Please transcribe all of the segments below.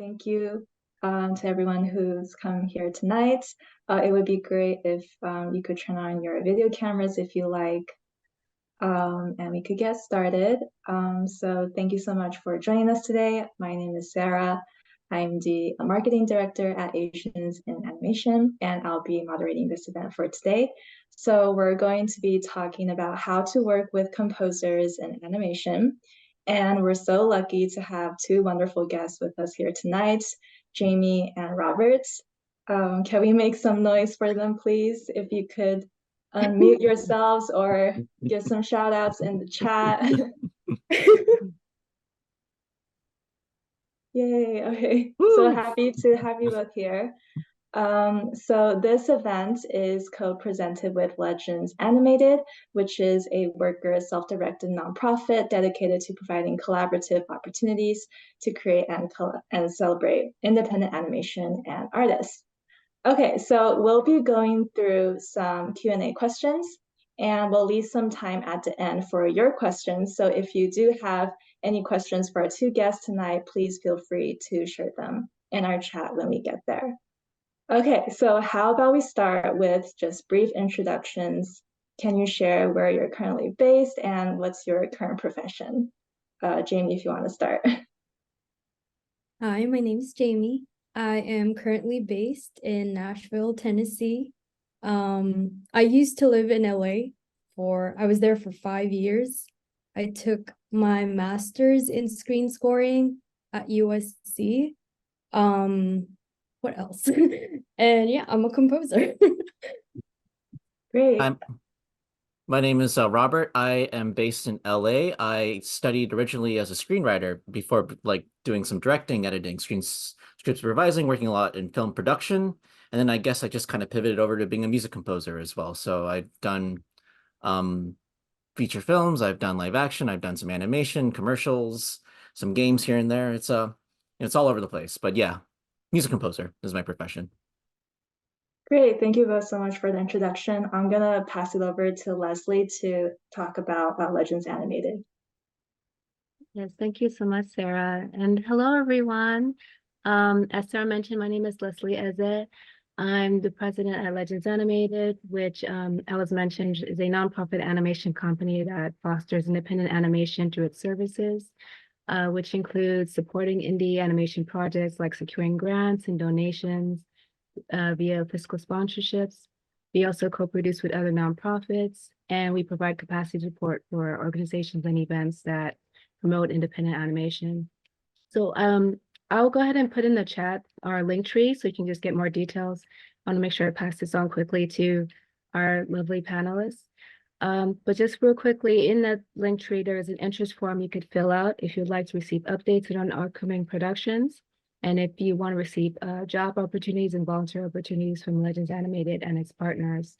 thank you to everyone who's come here tonight. It would be great if you could turn on your video cameras if you like, and we could get started. So thank you so much for joining us today. My name is Sarah. I'm the marketing director at Asians in Animation, and I'll be moderating this event for today. So we're going to be talking about how to work with composers in animation. And we're so lucky to have two wonderful guests with us here tonight, Jaimie and Robert. Can we make some noise for them, please? If you could unmute yourselves or give some shout outs in the chat. Yay, okay. Woo! So happy to have you both here. So this event is co-presented with Legends Animated, which is a worker self-directed nonprofit dedicated to providing collaborative opportunities to create and celebrate independent animation and artists. Okay, so we'll be going through some Q&A questions, and we'll leave some time at the end for your questions. So if you do have any questions for our two guests tonight, please feel free to share them in our chat when we get there. Okay, so how about we start with just brief introductions. Can you share where you're currently based and what's your current profession? Jaimie, if you want to start. Hi, my name is Jaimie. I am currently based in Nashville, Tennessee. I used to live in LA I was there for 5 years. I took my master's in screen scoring at USC. What else? And yeah, I'm a composer. Great. My name is Robert. I am based in LA. I studied originally as a screenwriter before doing some directing, editing, script supervising, working a lot in film production. And then I guess I just kind of pivoted over to being a music composer as well. So I've done feature films, I've done live action, I've done some animation, commercials, some games here and there. It's all over the place. But yeah, music composer is my profession. Great, thank you both so much for the introduction. I'm gonna pass it over to Leslie to talk about Legends Animated. Yes, thank you so much, Sarah. And hello, everyone. As Sarah mentioned, my name is Leslie Eze. I'm the president at Legends Animated, which, as mentioned, is a nonprofit animation company that fosters independent animation through its services, which includes supporting indie animation projects like securing grants and donations via fiscal sponsorships. We also co-produce with other nonprofits, and we provide capacity support for organizations and events that promote independent animation. So I'll go ahead and put in the chat our link tree so you can just get more details. I want to make sure I pass this on quickly to our lovely panelists. But just real quickly, in that link tree, there is an interest form you could fill out if you'd like to receive updates on upcoming productions. And if you want to receive job opportunities and volunteer opportunities from Legends Animated and its partners.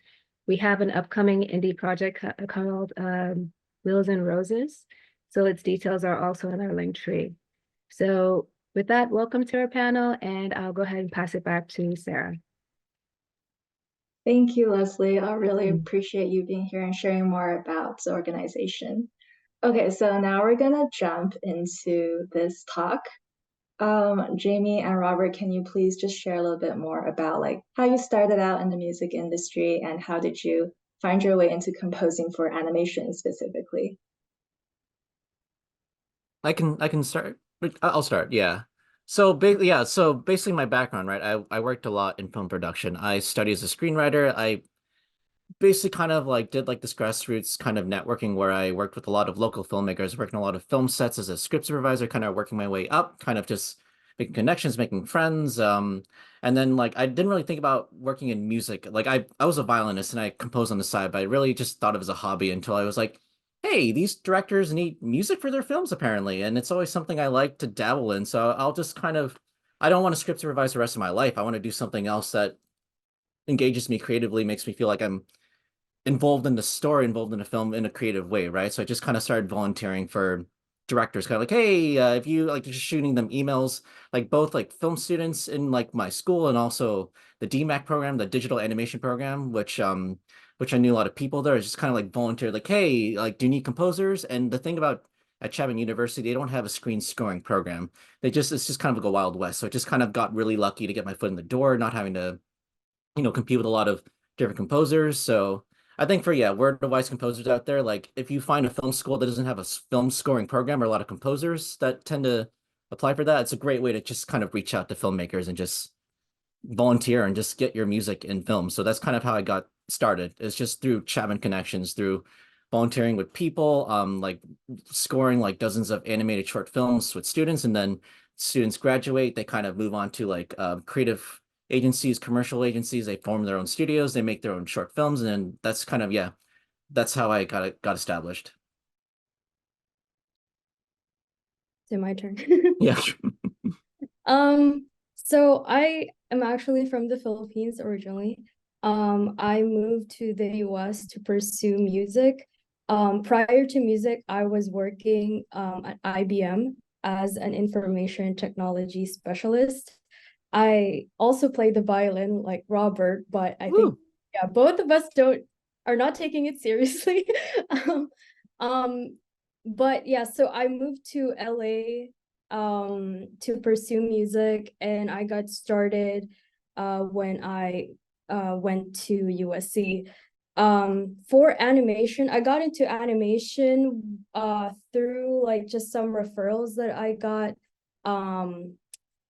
We have an upcoming indie project called Wheels and Roses. So its details are also in our link tree. So with that, welcome to our panel, and I'll go ahead and pass it back to Sarah. Thank you, Leslie. I really appreciate you being here and sharing more about the organization. Okay, so now we're gonna jump into this talk. Jaimie and Robert, can you please just share a little bit more about how you started out in the music industry and how did you find your way into composing for animation specifically? I can start. I'll start. Yeah. So basically my background, right? I worked a lot in film production. I studied as a screenwriter. I basically kind of did this grassroots kind of networking where I worked with a lot of local filmmakers, working a lot of film sets as a script supervisor, kind of working my way up, kind of just making connections, making friends. And then I didn't really think about working in music. I was a violinist and I composed on the side, but I really just thought of it as a hobby until I was like, hey, these directors need music for their films apparently, and it's always something I like to dabble in. So I'll just I don't want to script supervise the rest of my life. I want to do something else that engages me creatively, makes me feel like I'm involved in the story, involved in a film in a creative way, right? So I just kind of started volunteering for directors, kind of hey, if you just shooting them emails, both film students in my school and also the DMAC program, the digital animation program, which I knew a lot of people there. I just kind of volunteered, hey, do you need composers? And the thing about at Chapman University, they don't have a screen scoring program. It's just kind of like a Wild West. So it just kind of got really lucky to get my foot in the door, not having to, compete with a lot of different composers. So I think for, word of wise composers out there, like if you find a film school that doesn't have a film scoring program or a lot of composers that tend to apply for that, it's a great way to just kind of reach out to filmmakers and just volunteer and just get your music in film. So that's kind of how I got started. It's just through Chapman connections, through volunteering with people, like scoring like dozens of animated short films with students, and then students graduate, they kind of move on to like creative agencies, commercial agencies. They form their own studios, they make their own short films, and then that's kind of that's how I got established. So my turn. Yeah. So I am actually from the Philippines originally. I moved to the US to pursue music. Prior to music, I was working at IBM as an information technology specialist. I also play the violin like Robert, but I think both of us are not taking it seriously. But yeah, so I moved to LA to pursue music, and I got started when I went to USC. For animation, I got into animation through like just some referrals that I got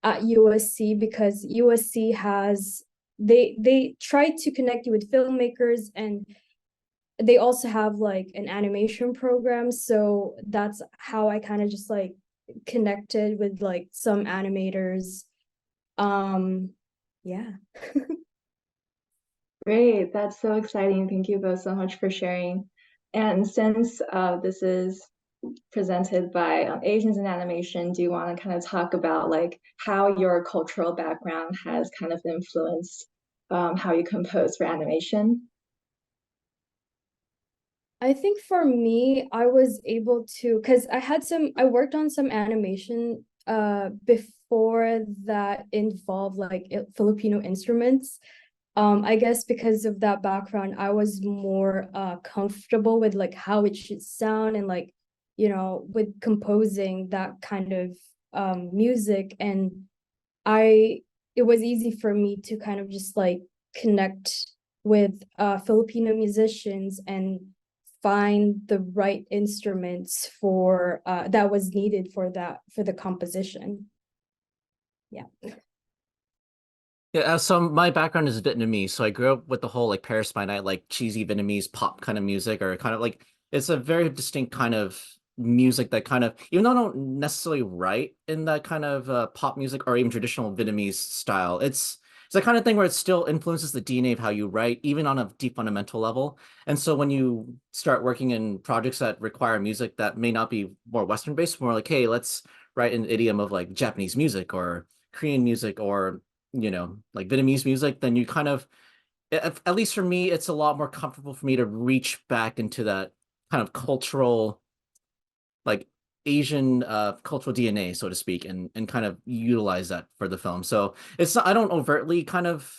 at USC, because USC has they try to connect you with filmmakers, and they also have like an animation program. So that's how I kind of just like connected with like some animators. Yeah. Great, that's so exciting. Thank you both so much for sharing. And since this is presented by Asians in Animation, do you want to kind of talk about like how your cultural background has kind of influenced how you compose for animation? I think for me, I was able to, because I worked on some animation before that involved like Filipino instruments. I guess because of that background, I was more comfortable with like how it should sound, and like, with composing that kind of music. And it was easy for me to kind of just like connect with Filipino musicians and find the right instruments for that was needed for the composition. Yeah. Yeah, so my background is Vietnamese, so I grew up with the whole like Paris by Night, like cheesy Vietnamese pop kind of music, or kind of like it's a very distinct kind of music that kind of, even though I don't necessarily write in that kind of pop music or even traditional Vietnamese style, it's the kind of thing where it still influences the DNA of how you write, even on a deep fundamental level. And so when you start working in projects that require music that may not be more Western based, more like, hey, let's write an idiom of like Japanese music or Korean music or like Vietnamese music, then you kind of, at least for me, it's a lot more comfortable for me to reach back into that kind of cultural, like Asian cultural DNA, so to speak, and kind of utilize that for the film. So it's not, I don't overtly kind of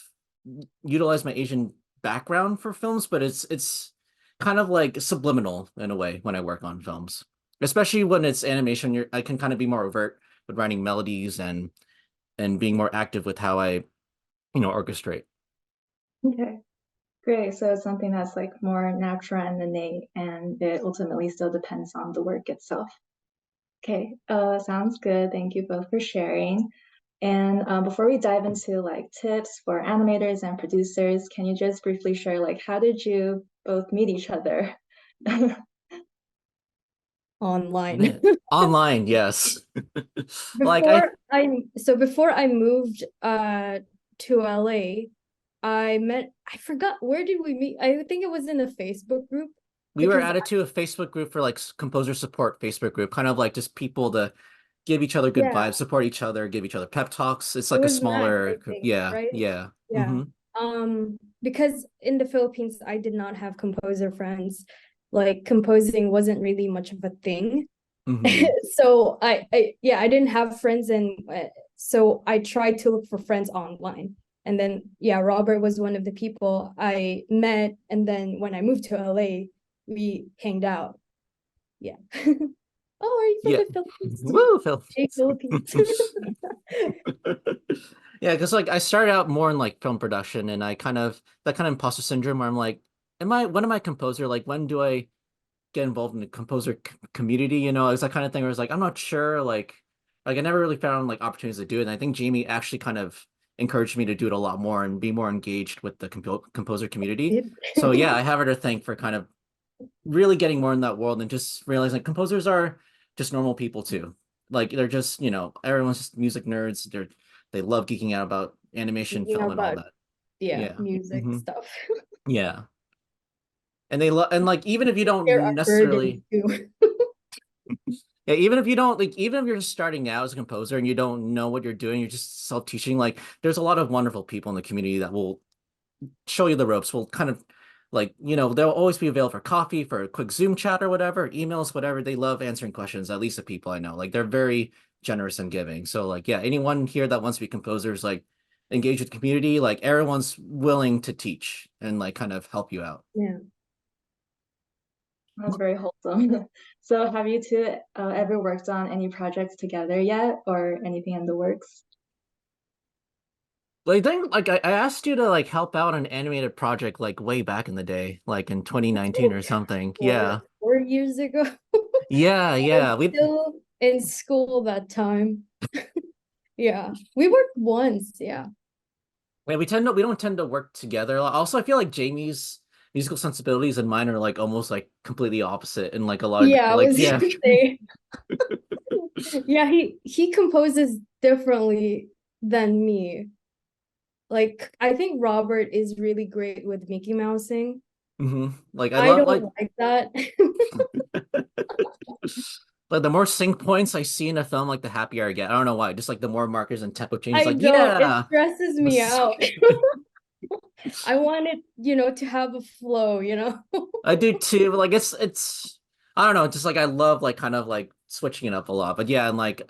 utilize my Asian background for films, but it's kind of like subliminal in a way when I work on films, especially when it's animation. I can kind of be more overt with writing melodies and being more active with how I, orchestrate. Okay, great. So it's something that's like more natural and innate, and it ultimately still depends on the work itself. Okay, sounds good. Thank you both for sharing. And before we dive into like tips for animators and producers, can you just briefly share like how did you both meet each other? Online. Online, yes. Before I moved to LA, I forgot, where did we meet? I think it was in a Facebook group. We were added to a Facebook group for like composer support Facebook group, kind of like just people to give each other good vibes, support each other, give each other pep talks. It's like a smaller Mac, I think, yeah, right? yeah. Yeah. Because in the Philippines, I did not have composer friends. Like composing wasn't really much of a thing. So I didn't have friends, and so I tried to look for friends online. And then Robert was one of the people I met, and then when I moved to LA, we hanged out. Yeah. Oh, are you from Yeah. the Philippines too? Woo, Phil. Hey, Philippines. Yeah, because like I started out more in like film production, and I kind of that kind of imposter syndrome where I'm like, when am I a composer? Like, when do I get involved in the composer community? It's that kind of thing where it's like I'm not sure. Like I never really found like opportunities to do it. And I think Jaimie actually kind of encouraged me to do it a lot more and be more engaged with the composer community. So yeah, I have her to thank for kind of really getting more in that world and just realizing like, composers are just normal people too. Like they're just, everyone's just music nerds. They love geeking out about animation, Thinking film, and all about, that. yeah, Yeah. music Hmm. stuff. Yeah. And they love, and like even if you They're don't a burden necessarily, too. yeah, even if you don't like, even if you're just starting out as a composer and you don't know what you're doing, you're just self-teaching. Like there's a lot of wonderful people in the community that will show you the ropes. Will kind of like, they'll always be available for coffee, for a quick Zoom chat or whatever, emails, whatever. They love answering questions, at least the people I know. Like they're very generous and giving. So like, yeah, anyone here that wants to be composers, like engage with the community, like everyone's willing to teach and like kind of help you out. Yeah. That's very wholesome. So have you two ever worked on any projects together yet, or anything in the works? Like then like I asked you to like help out an animated project like way back in the day, like in 2019 or something. Yeah. 4 years ago. Yeah, I yeah. was still in school that time. Yeah, we worked once. Yeah. We don't tend to work together. Also, I feel like Jaimie's musical sensibilities and mine are like almost like completely opposite in like a lot of Yeah, I like was yeah. gonna say. Yeah, he composes differently than me. Like, I think Robert is really great with Mickey Mousing. Like I I love don't like that. like the more sync points I see in a film, like the happier I get. I don't know why. Just like the more markers and tempo changes, I like don't. It yeah. stresses me out. I want it, to have a flow, I do too. But like it's I don't know, just like I love like kind of like switching it up a lot. But yeah, and like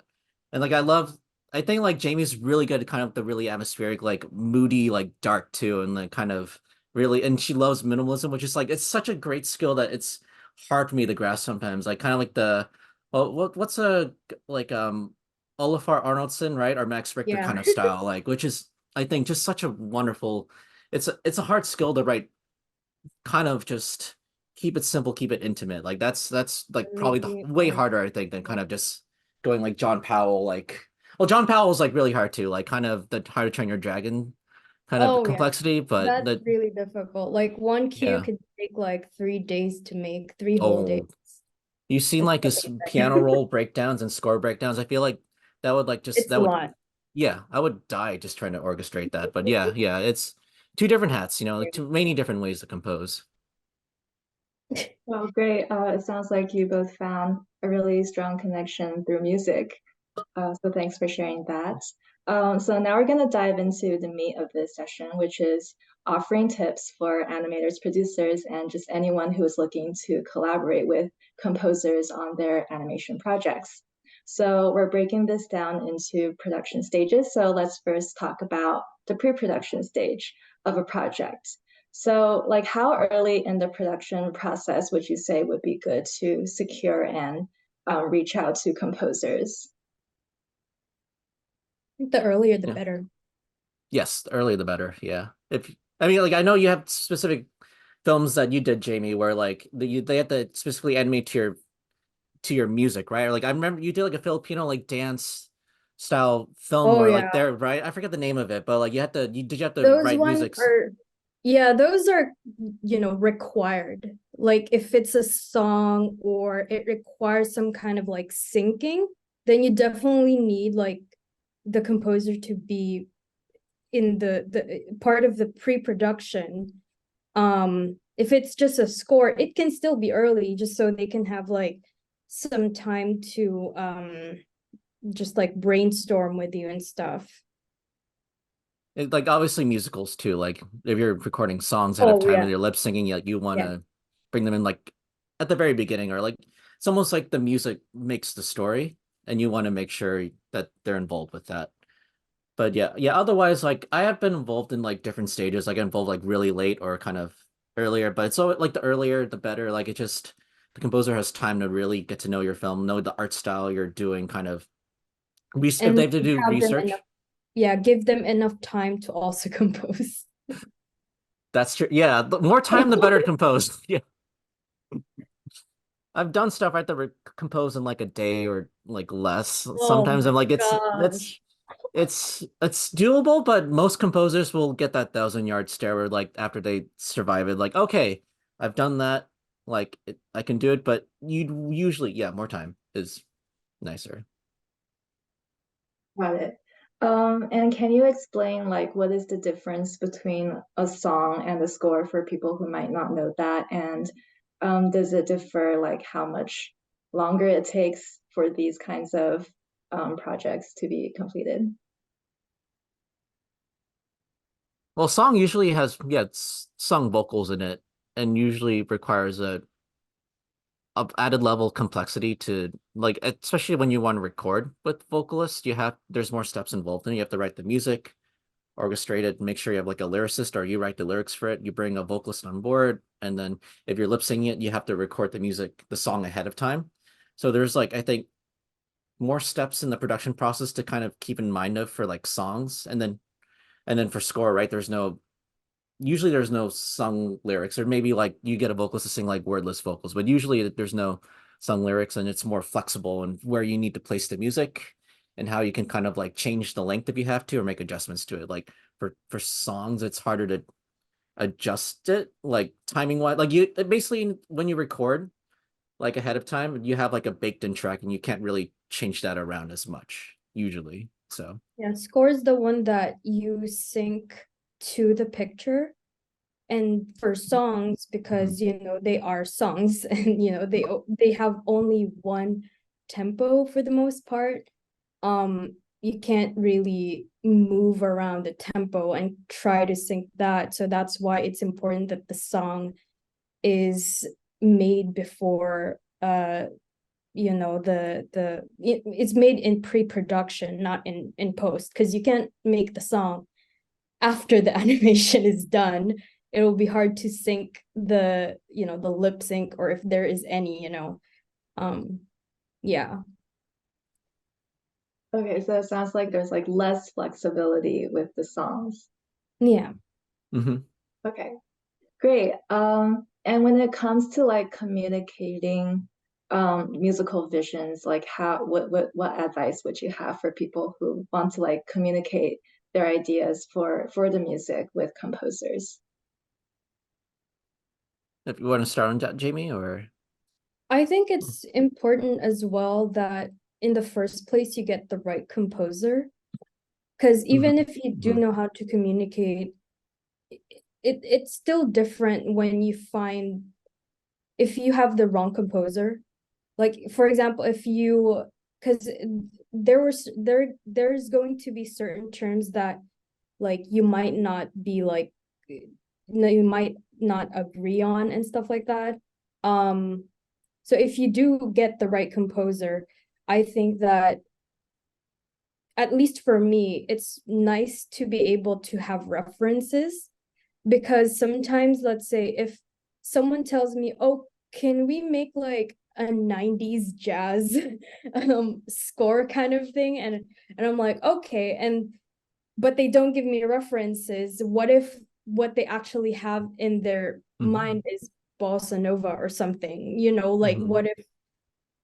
I think like Jaimie's really good at kind of the really atmospheric, like moody, like dark too, and like kind of really and she loves minimalism, which is like it's such a great skill that it's hard for me to grasp sometimes. Like kind of like what's a like Olafur Arnoldson, right? Or Max Richter Yeah. kind of style, like which is I think just such a wonderful it's a hard skill to write kind of just keep it simple, keep it intimate. Like that's like probably the Making it way hard. harder, I think, than kind of just going like John Powell. Like, well, John Powell's like really hard too. Like kind of the How to Train Your Dragon kind of Oh yeah, complexity, but that's really difficult. Like one cue yeah. could take like 3 days to make, 3 whole days. Oh, you've seen It's like his really piano insane. roll breakdowns and score breakdowns. I feel like that would like just It's that a would lot. yeah, I would die just trying to orchestrate that. But yeah, yeah, it's two different hats, too many different ways to compose. Well, great. It sounds like you both found a really strong connection through music. So thanks for sharing that. So now we're going to dive into the meat of this session, which is offering tips for animators, producers, and just anyone who is looking to collaborate with composers on their animation projects. So we're breaking this down into production stages. So let's first talk about the pre-production stage of a project. So like how early in the production process would you say would be good to secure and reach out to composers? The earlier, the Yeah. better. Yes, the earlier the better. Yeah. If I mean, like I know you have specific films that you did, Jaimie, where like they have to specifically animate to your music, right? Or like I remember you did like a Filipino like dance style film Oh where yeah. like there, right? I forget the name of it, but like you have to Those write ones music. are, yeah, those are, required. Like if it's a song or it requires some kind of like syncing, then you definitely need like the composer to be in the part of the pre-production. If it's just a score, it can still be early just so they can have like some time to just like brainstorm with you and stuff. Like obviously musicals too. Like if you're recording songs ahead of Oh time yeah. and you're lip singing, like you want Yeah. to bring them in like at the very beginning, or like it's almost like the music makes the story, and you want to make sure that they're involved with that. But yeah, yeah. Otherwise, like I have been involved in like different stages. Like involved like really late or kind of earlier. But it's so like the earlier the better. Like it just the composer has time to really get to know your film, know the art style you're doing, kind of if And they have to do have them research. enough, yeah, give them enough time to also compose. That's true. Yeah, the more time, the better to compose. Yeah. I've done stuff right that compose in like a day or like less. Oh Sometimes I'm my like, gosh. it's doable, but most composers will get that 1,000 yard stare where like after they survive it, like, okay, I've done that, like I can do it, but you'd usually, yeah, more time is nicer. Got it. And can you explain like what is the difference between a song and a score for people who might not know that? And does it differ like how much longer it takes for these kinds of projects to be completed? Well, song usually has, yeah, it's sung vocals in it and usually requires a added level of complexity to like, especially when you want to record with vocalists, there's more steps involved and you have to write the music, orchestrate it, make sure you have like a lyricist or you write the lyrics for it, you bring a vocalist on board, and then if you're lip syncing it, you have to record the song ahead of time. So there's like, I think, more steps in the production process to kind of keep in mind of for like songs, and then for score, right, usually there's no sung lyrics, or maybe like you get a vocalist to sing like wordless vocals, but usually there's no sung lyrics, and it's more flexible and where you need to place the music and how you can kind of like change the length if you have to or make adjustments to it. Like for songs, it's harder to adjust it like timing wise. Like you basically when you record like ahead of time, you have like a baked in track and you can't really change that around as much usually. So Yeah, score is the one that you sync to the picture. And for songs, because they are songs and they have only one tempo for the most part. You can't really move around the tempo and try to sync that. So that's why it's important that the song is made before it's made in pre-production, not in post, because you can't make the song after the animation is done. It will be hard to sync the lip sync, or if there is any, yeah. Okay, so it sounds like there's like less flexibility with the songs. Yeah. Okay, great. And when it comes to like communicating musical visions, like what advice would you have for people who want to like communicate their ideas for the music with composers? if you want to start on that, Jaimie, or I think it's important as well that in the first place you get the right composer, because even if you do know how to communicate, it's still different when you find if you have the wrong composer. Like for example, if you because there's going to be certain terms that like you might not be like you might not agree on and stuff like that. So if you do get the right composer, I think that at least for me, it's nice to be able to have references, because sometimes, let's say, if someone tells me, oh, can we make like a 90s jazz score kind of thing, and I'm like, okay, but they don't give me references. What if what they actually have in their mind is bossa nova or something, like what if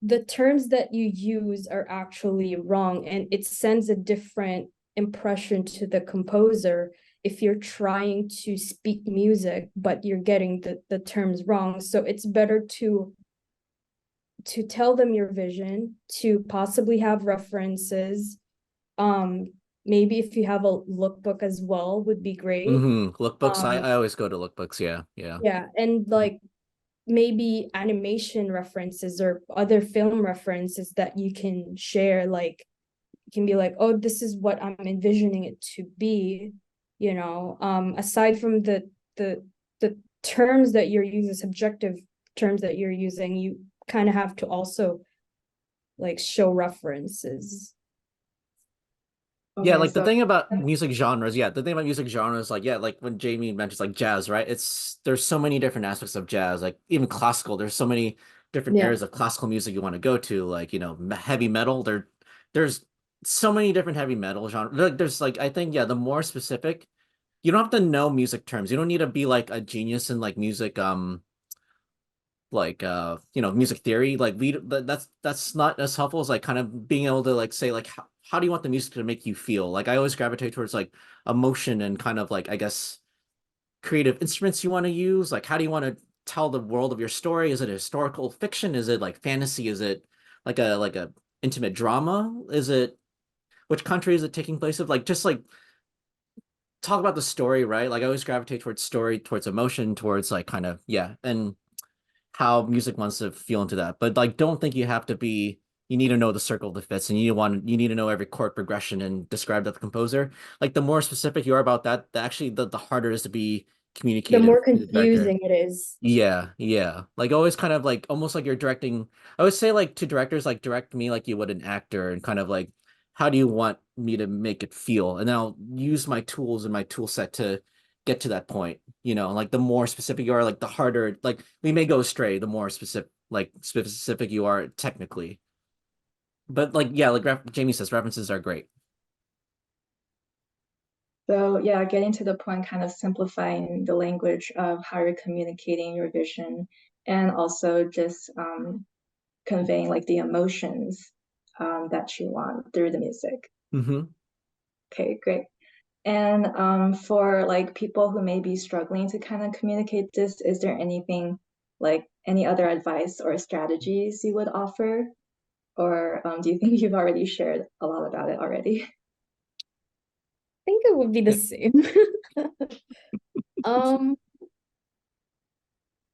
the terms that you use are actually wrong, and it sends a different impression to the composer if you're trying to speak music but you're getting the terms wrong. So it's better to tell them your vision, to possibly have references. Maybe if you have a lookbook as well would be great. Lookbooks, I always go to lookbooks. Yeah, and like maybe animation references or other film references that you can share. Like you can be like, oh, this is what I'm envisioning it to be, aside from the terms that you're using, subjective terms that you're using, you kind of have to also like show references. Yeah, Okay, like the so thing about music genres, like, yeah, like when Jaimie mentions like jazz, right? There's so many different aspects of jazz, like even classical, there's so many different Yeah. areas of classical music you want to go to, like, heavy metal. There's so many different heavy metal genres. Like, there's like, I think, yeah, the more specific, you don't have to know music terms. You don't need to be like a genius in like music, like music theory. Like that's not as helpful as like kind of being able to like say like how do you want the music to make you feel. Like I always gravitate towards like emotion and kind of like, I guess, creative instruments you want to use. Like how do you want to tell the world of your story? Is it historical fiction? Is it like fantasy? Is it like a intimate drama? Is it, which country is it taking place of? Like just like talk about the story, right? Like I always gravitate towards story, towards emotion, towards like kind of, yeah, and how music wants to feel into that. But like don't think you have to be, you need to know the circle of the fifths, and you need to know every chord progression and describe that to the composer. Like the more specific you are about that, actually the harder it is to be The communicative more to the director. confusing it is. Yeah, yeah. Like always kind of like almost like you're directing. I would say like to directors, like direct me like you would an actor, and kind of like how do you want me to make it feel? And then I'll use my tools and my tool set to get to that point. Like the more specific you are, like the harder, like we may go astray, the more specific you are technically. But like yeah, like Jaimie says, references are great. So yeah, getting to the point, kind of simplifying the language of how you're communicating your vision, and also just conveying like the emotions that you want through the music. Mm-hmm. Okay, great. And for like people who may be struggling to kind of communicate this, is there anything like any other advice or strategies you would offer? Or do you think you've already shared a lot about it already? I think it would be the same. Um,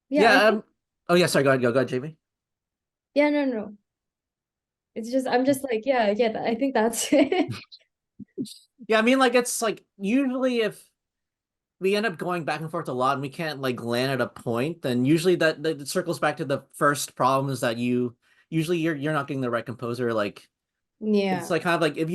yeah, I Yeah. think, Oh yeah. Sorry. Go ahead, Jaimie. yeah, no. It's just, I'm just like, yeah, I think that's it. Yeah. I mean, like it's like usually if we end up going back and forth a lot and we can't like land at a point, then usually that it circles back to the first problem is that you're not getting the right composer. Like it's Yeah. like kind of like if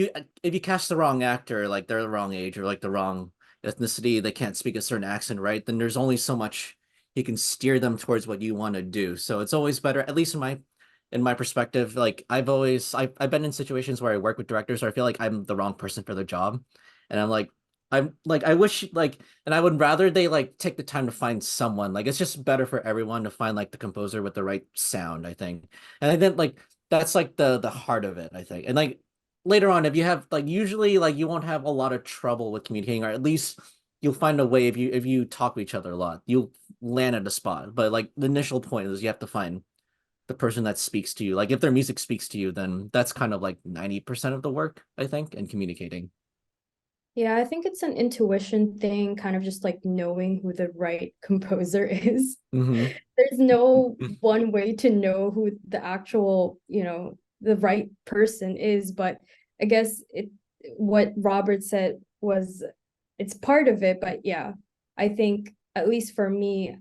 you cast the wrong actor, like they're the wrong age or like the wrong ethnicity, they can't speak a certain accent, right? Then there's only so much you can steer them towards what you want to do. So it's always better, at least in my perspective, like I've been in situations where I work with directors where I feel like I'm the wrong person for the job. And I'm like I wish like, and I would rather they like take the time to find someone. Like it's just better for everyone to find like the composer with the right sound, I think. And I think like that's like the heart of it, I think. And like later on, if you have like usually like you won't have a lot of trouble with communicating, or at least you'll find a way if you talk with each other a lot, you'll land at a spot. But like the initial point is you have to find the person that speaks to you. Like if their music speaks to you, then that's kind of like 90% of the work, I think, in communicating. Yeah, I think it's an intuition thing, kind of just like knowing who the right composer is. Mm-hmm. There's no one way to know who the actual, the right person is, but I guess what Robert said was it's part of it, but yeah, I think at least for me,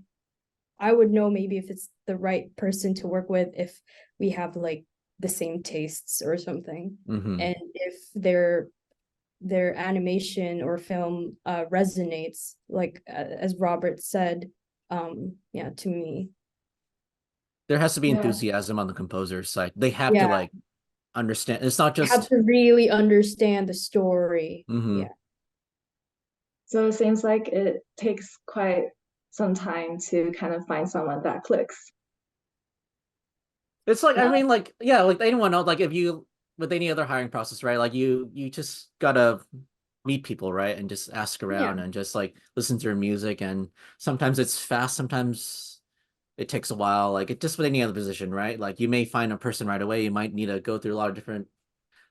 I would know maybe if it's the right person to work with if we have like the same tastes or something. Mm-hmm. And if their animation or film resonates, like as Robert said, yeah, to me. There has to be Yeah. enthusiasm on the composer's side. They have to Yeah, like understand. It's not you have just to really understand the story. mm-hmm. Yeah. So it seems like it takes quite some time to kind of find someone that clicks. It's like I Uh, mean, like yeah, like anyone else, like if you with any other hiring process, right? Like you just gotta meet people, right? And just ask yeah. around and just like listen to their music. And sometimes it's fast, sometimes it takes a while. Like it just with any other position, right? Like you may find a person right away. You might need to go through a lot of different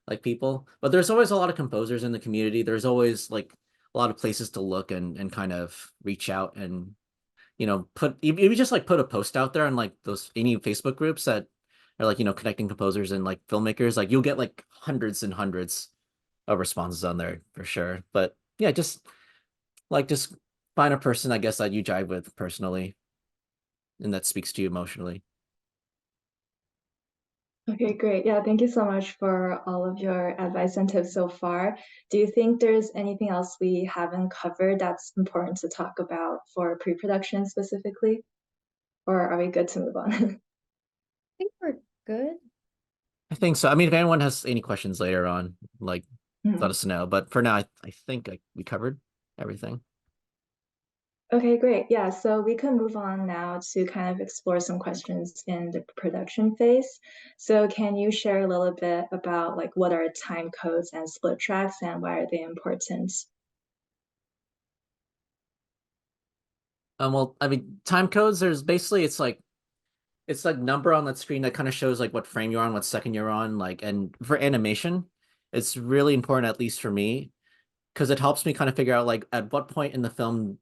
like people, but there's always a lot of composers in the community. There's always like a lot of places to look and kind of reach out and put if you just like put a post out there on like those any Facebook groups that are like connecting composers and like filmmakers, like you'll get like hundreds and hundreds of responses on there for sure. But yeah, just find a person I guess that you jive with personally and that speaks to you emotionally. Okay, great. Yeah, thank you so much for all of your advice and tips so far. Do you think there's anything else we haven't covered that's important to talk about for pre-production specifically? Or are we good to move on? think we're good. I think so. I mean, if anyone has any questions later on, like Mhm. let us know. But for now, I think we covered everything. Okay, great. Yeah, so we can move on now to kind of explore some questions in the production phase. So can you share a little bit about like what are time codes and split tracks and why are they important? Well, I mean, time codes, there's basically it's like number on that screen that kind of shows like what frame you're on, what second you're on, like, and for animation, it's really important, at least for me, because it helps me kind of figure out like at what point in the film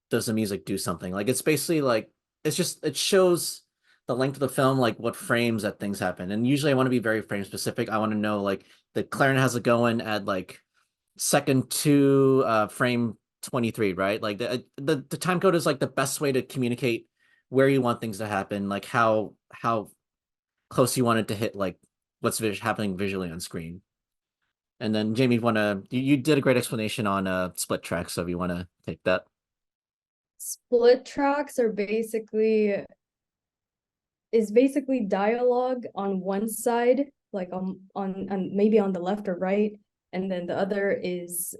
does the music do something. Like it's basically like it shows the length of the film, like what frames that things happen. And usually I want to be very frame specific. I want to know like the clarinet has it going at like second to frame 23, right? Like the time code is like the best way to communicate where you want things to happen, like how close you want it to hit, like what's happening visually on screen. And then Jaimie, you did a great explanation on split tracks, so if you want to take that. Split tracks are basically dialogue on one side, like on maybe on the left or right, and then the other is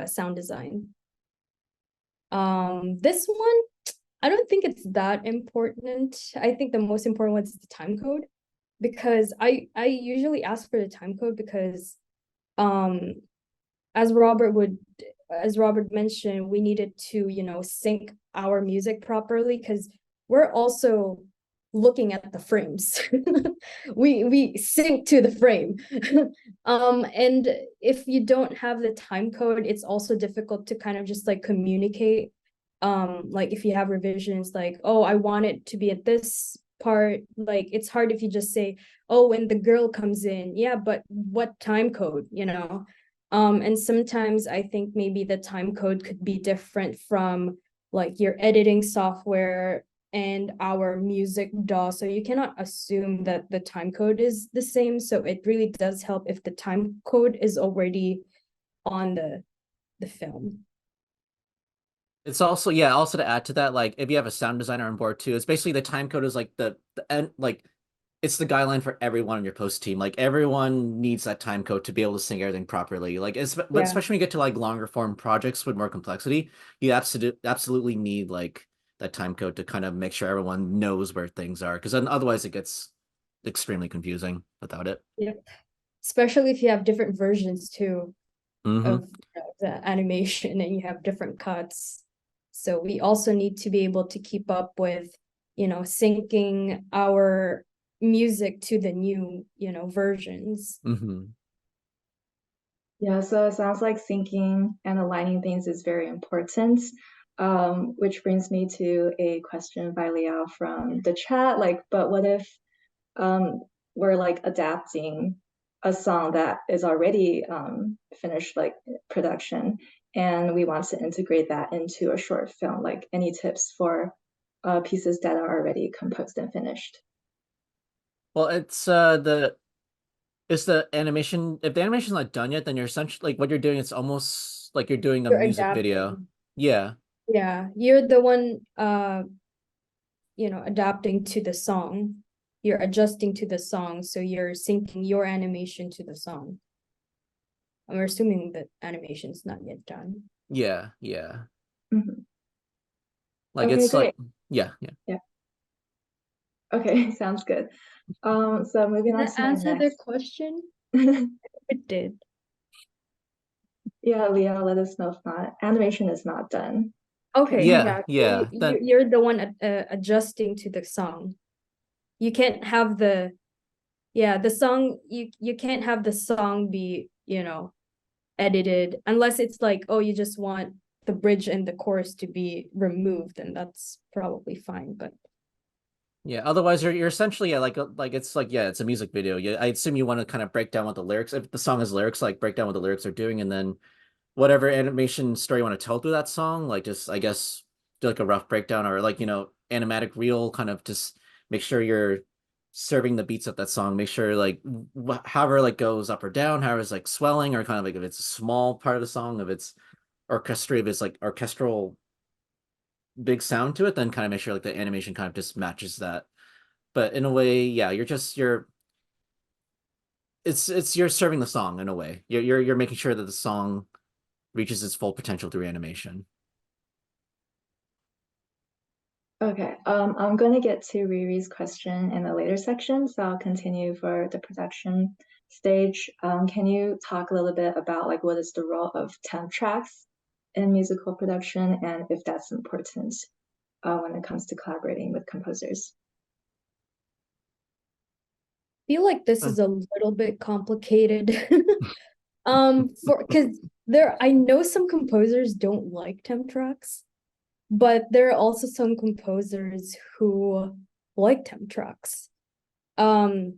sound design. This one, I don't think it's that important. I think the most important one is the time code, because I usually ask for the time code because as Robert mentioned, we needed to, sync our music properly because we're also looking at the frames. we sync to the frame. And if you don't have the time code, it's also difficult to kind of just like communicate. Like if you have revisions, like, oh, I want it to be at this part, like it's hard if you just say, oh, when the girl comes in, yeah, but what time code, and sometimes I think maybe the time code could be different from like your editing software and our music DAW. So you cannot assume that the time code is the same. So it really does help if the time code is already on the film. It's also, yeah, also to add to that, like if you have a sound designer on board too, it's basically the time code is like the end, like it's the guideline for everyone on your post team. Like everyone needs that time code to be able to sync everything properly. Like but especially when you get to like longer form projects with more complexity, you absolutely need like that time code to kind of make sure everyone knows where things are, because then otherwise it gets extremely confusing without it. Yep. Especially if you have different versions too of the animation and you have different cuts. So we also need to be able to keep up with, syncing our music to the new, versions. Yeah, so it sounds like syncing and aligning things is very important. Which brings me to a question by Liao from the chat. Like, but what if we're like adapting a song that is already finished, like production, and we want to integrate that into a short film? Like, any tips for pieces that are already composed and finished? Well, it's the animation. If the animation's not done yet, then you're essentially like what you're doing. It's almost like you're doing a music video. Yeah. Yeah, you're the one, adapting to the song. You're adjusting to the song, so you're syncing your animation to the song. I'm assuming that animation's not yet done. Yeah, yeah. Like Okay, it's great. like yeah. Okay, sounds good. So moving on Did to I my answer the next. question? It did. Yeah, Leah, let us know if not. Animation is not done. Okay, Yeah, yeah. yeah. You're the one adjusting to the song. You can't have the song. You can't have the song be edited unless it's like, oh, you just want the bridge and the chorus to be removed, and that's probably fine. But yeah, otherwise you're essentially, yeah, like it's like, yeah, it's a music video. Yeah, I assume you want to kind of break down what the lyrics, if the song has lyrics, like break down what the lyrics are doing, and then whatever animation story you want to tell through that song, like just, I guess, do like a rough breakdown, or like, animatic reel, kind of just make sure you're serving the beats of that song. Make sure like however like goes up or down, however it's like swelling, or kind of like if it's a small part of the song, if it's orchestra, if it's like orchestral big sound to it, then kind of make sure like the animation kind of just matches that. But in a way, yeah, you're serving the song in a way. You're making sure that the song reaches its full potential through animation. Okay, I'm going to get to Riri's question in a later section, so I'll continue for the production stage. Can you talk a little bit about like what is the role of temp tracks in musical production and if that's important when it comes to collaborating with composers? I feel like this is a little bit complicated. Because I know some composers don't like temp tracks, but there are also some composers who like temp tracks. Maybe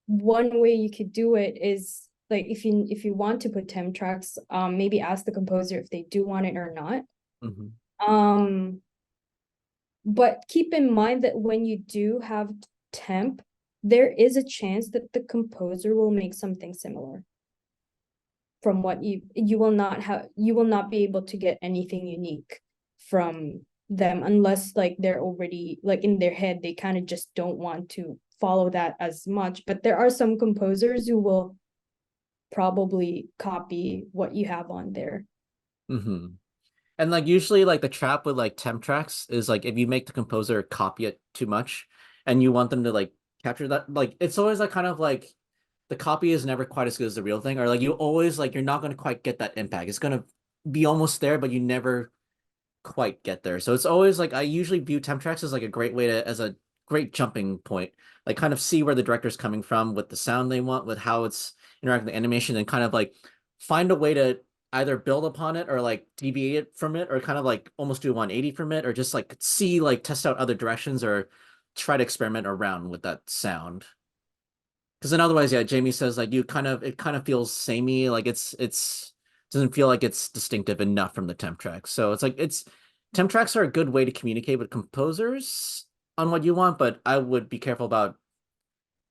one way you could do it is like if you want to put temp tracks, maybe ask the composer if they do want it or not. But keep in mind that when you do have temp, there is a chance that the composer will make something similar from what you will not be able to get anything unique from them unless like they're already like in their head they kind of just don't want to follow that as much. But there are some composers who will probably copy what you have on there. And like usually like the trap with like temp tracks is like if you make the composer copy it too much and you want them to like capture that, like it's always like kind of like the copy is never quite as good as the real thing, or like you always like you're not going to quite get that impact. It's going to be almost there, but you never quite get there. So it's always like I usually view temp tracks as like a great way to as a great jumping point, like kind of see where the director's coming from with the sound they want, with how it's interacting with the animation, and kind of like find a way to either build upon it or like deviate it from it, or kind of like almost do a 180 from it, or just like see like test out other directions or try to experiment around with that sound. Because then otherwise, yeah, Jaimie says like it kind of feels samey, like it's doesn't feel like it's distinctive enough from the temp tracks. So it's like temp tracks are a good way to communicate with composers on what you want, but I would be careful about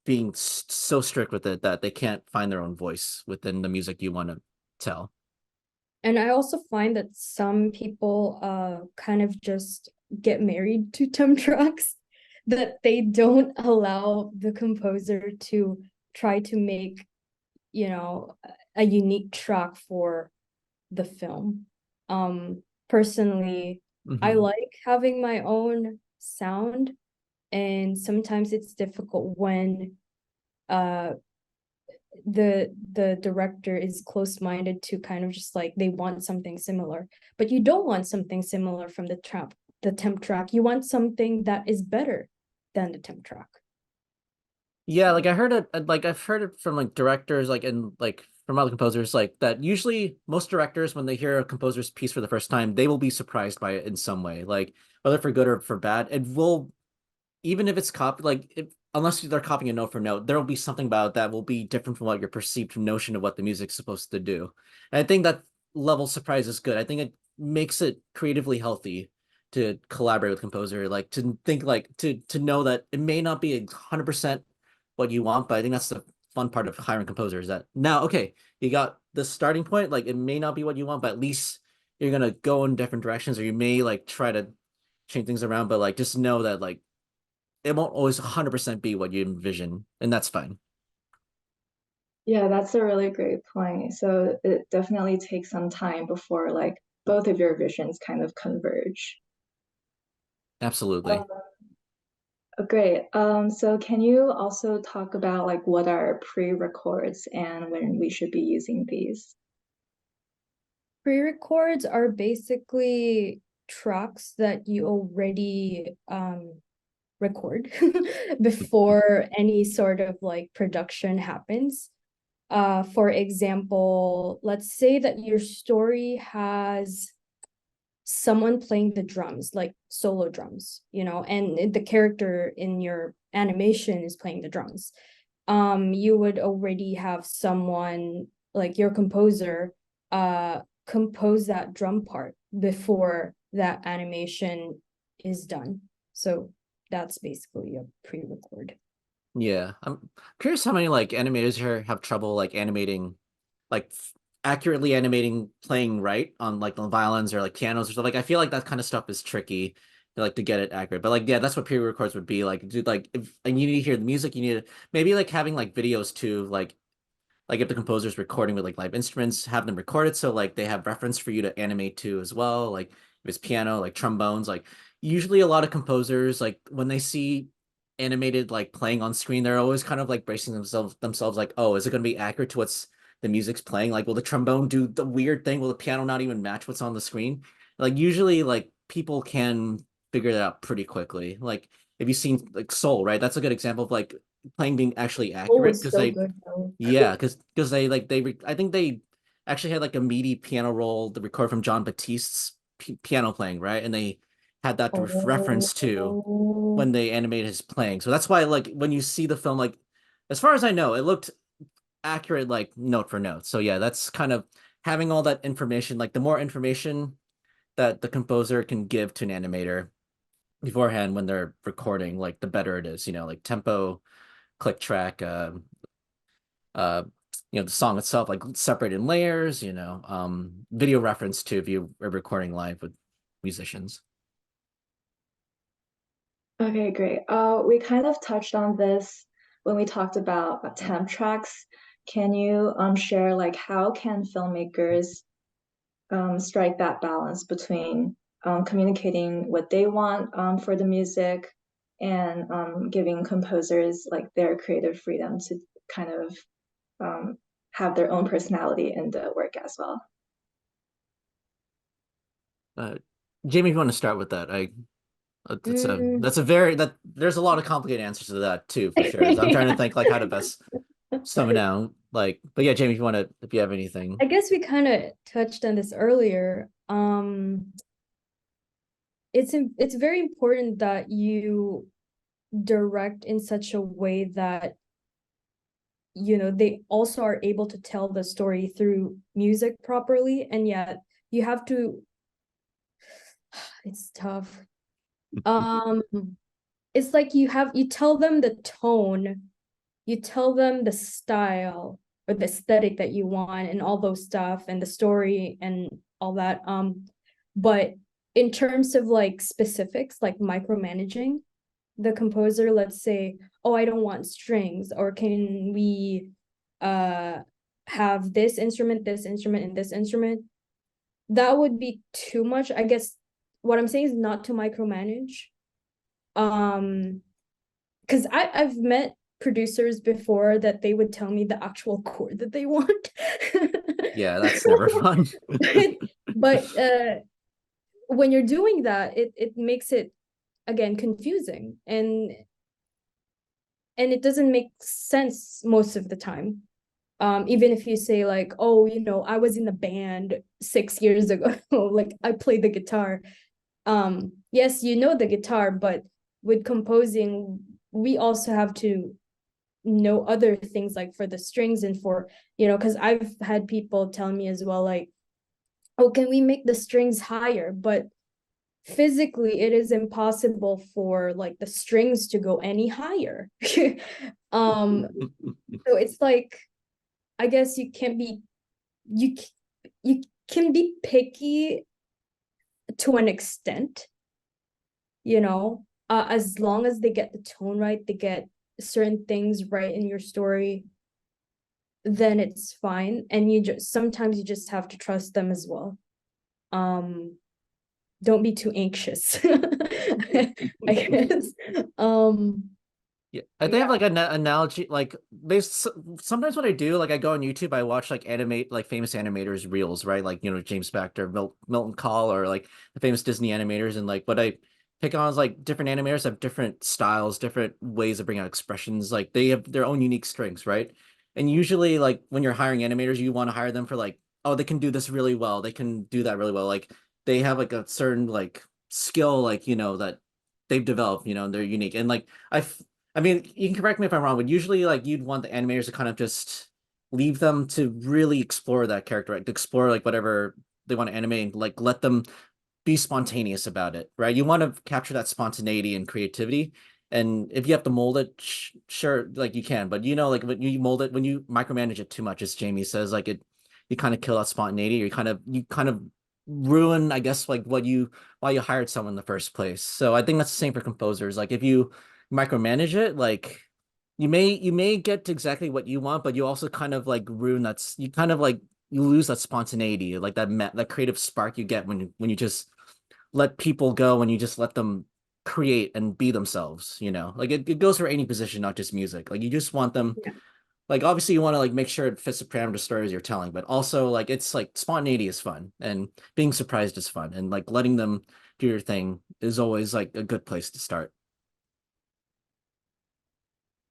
being so strict with it that they can't find their own voice within the music you want to tell. And I also find that some people kind of just get married to temp tracks, that they don't allow the composer to try to make, a unique track for the film. Personally, I like having my own sound, and sometimes it's difficult when the director is close-minded to kind of just like they want something similar, but you don't want something similar from the temp track. You want something that is better than the temp track. Yeah, like I've heard it from like directors, like and like from other composers, like that usually most directors, when they hear a composer's piece for the first time, they will be surprised by it in some way, like whether for good or for bad. It will, even if it's copied, like unless they're copying a note for note, there will be something about it that will be different from what your perceived notion of what the music's supposed to do. And I think that level of surprise is good. I think it makes it creatively healthy to collaborate with composer, like to think like to know that it may not be 100% what you want, but I think that's the fun part of hiring composers. That now, okay, you got the starting point, like it may not be what you want, but at least you're gonna go in different directions, or you may like try to change things around, but like just know that like it won't always 100% be what you envision, and that's fine. Yeah, that's a really great point. So it definitely takes some time before like both of your visions kind of converge. Absolutely. Great. So can you also talk about like what are pre-records and when we should be using these? Pre-records are basically tracks that you already record before any sort of like production happens. For example, let's say that your story has someone playing the drums, like solo drums, and the character in your animation is playing the drums. You would already have someone like your composer compose that drum part before that animation is done. So that's basically a pre-record. Yeah, I'm curious how many like animators here have trouble like animating, like accurately animating playing right on like the violins or like pianos or stuff. Like I feel like that kind of stuff is tricky like to get it accurate. But like, yeah, that's what pre-records would be like. Dude, like if and you need to hear the music, you need to maybe like having like videos too, like if the composer's recording with like live instruments, have them record it so like they have reference for you to animate to as well. Like if it's piano, like trombones, like usually a lot of composers like when they see animated like playing on screen, they're always kind of like bracing themselves like, oh, is it going to be accurate to what's the music's playing? Like, will the trombone do the weird thing? Will the piano not even match what's on the screen? Like usually like people can figure that out pretty quickly. Like if you've seen like Soul, right? That's a good example of like playing being actually Oh, accurate was because so they good though. yeah, because I think they actually had like a MIDI piano roll to record from John Batiste's piano playing, right? And they had that to reference to Oh, when they animated his playing. So that's why like when you see the film, like as far as I know, it looked accurate like note for note. So yeah, that's kind of having all that information, like the more information that the composer can give to an animator beforehand when they're recording, like the better it is, like tempo, click track, uh the song itself like separated in layers, video reference to if you are recording live with musicians. Okay, great. We kind of touched on this when we talked about temp tracks. Can you share like how can filmmakers strike that balance between communicating what they want for the music and giving composers like their creative freedom to kind of um, have their own personality in the work as well? uh Jaimie, if you want to start with that, mm. that's a very that there's a lot of complicated answers to that too, for sure. So I'm trying to think like how to best sum it out, like, but yeah, Jaimie, if you have anything. I guess we kind of touched on this earlier. It's very important that you direct in such a way that they also are able to tell the story through music properly, and yet you have to it's tough. It's like you tell them the tone, you tell them the style or the aesthetic that you want and all those stuff and the story and all that, but in terms of like specifics like micromanaging the composer, let's say, oh, I don't want strings, or can we have this instrument, and this instrument, that would be too much. I guess what I'm saying is not to micromanage, because I've met producers before that they would tell me the actual chord that they want. Yeah, that's never fun. But when you're doing that, it makes it again confusing, and it doesn't make sense most of the time. Even if you say like, oh, I was in the band 6 years ago, like I played the guitar. Yes, the guitar, but with composing, we also have to know other things like for the strings and for, because I've had people tell me as well, like, oh, can we make the strings higher? But physically it is impossible for like the strings to go any higher. So it's like, I guess you can be picky to an extent, as long as they get the tone right, they get certain things right in your story, then it's fine. And sometimes you just have to trust them as well. Don't be too anxious. I guess. Yeah, I think I have like an analogy. Like, sometimes what I do, like I go on YouTube, I watch like famous animators reels, right? Like James Baxter, Milton Call, or like the famous Disney animators, and like what I pick on is like different animators have different styles, different ways of bringing out expressions. Like they have their own unique strengths, right? And usually, like when you're hiring animators, you want to hire them for like, oh, they can do this really well, they can do that really well. Like they have like a certain like skill, like that they've developed, and they're unique. And like I mean, you can correct me if I'm wrong, but usually like you'd want the animators to kind of just leave them to really explore that character, right? To explore like whatever they want to animate, and like let them be spontaneous about it, right? You want to capture that spontaneity and creativity. And if you have to mold it, sure, like you can, but like when you mold it, when you micromanage it too much, as Jaimie says, like you kind of kill that spontaneity. You kind of ruin, I guess, like why you hired someone in the first place. So I think that's the same for composers. Like if you micromanage it, like you may get to exactly what you want, but you also kind of like ruin you kind of like you lose that spontaneity, like that creative spark you get when you just let people go, when you just let them create and be themselves, like it goes for any position, not just music. Like you just want them, Yeah. like obviously you want to like make sure it fits the parameter stories you're telling, but also like it's like spontaneity is fun and being surprised is fun, and like letting them do your thing is always like a good place to start.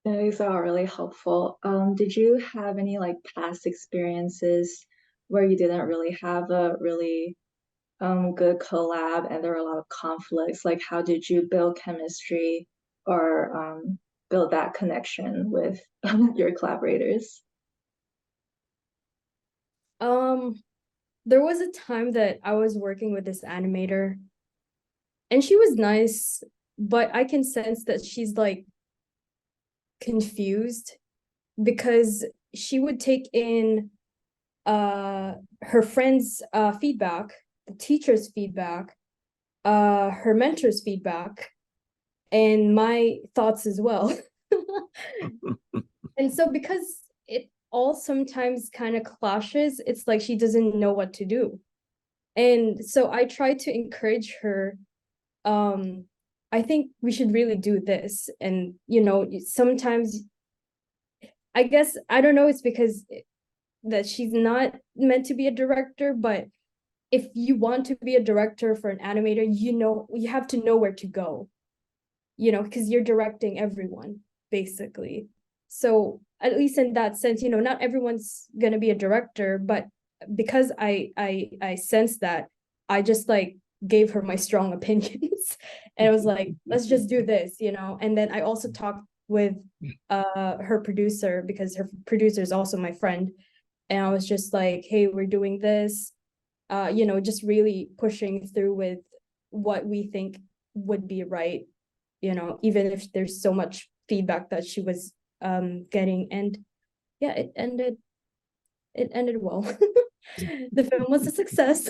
Yeah, these are all really helpful. Did you have any like past experiences where you didn't really have a really good collab and there were a lot of conflicts? Like how did you build chemistry or build that connection with your collaborators? Um, there was a time that I was working with this animator, and she was nice, but I can sense that she's like confused because she would take in her friends' feedback, the teacher's feedback, her mentor's feedback, and my thoughts as well. And so because it all sometimes kind of clashes, it's like she doesn't know what to do. And so I try to encourage her. um I think we should really do this. And sometimes, I guess, I don't know, it's because that she's not meant to be a director, but if you want to be a director for an animator, you have to know where to go, because you're directing everyone, basically. So at least in that sense, not everyone's gonna be a director, but because I sense that, I just like gave her my strong opinions. And I was like, let's just do this. And then I also talked with her producer, because her producer is also my friend. And I was just like, hey, we're doing this, just really pushing through with what we think would be right, even if there's so much feedback that she was getting. And yeah, it ended well. The film was a success.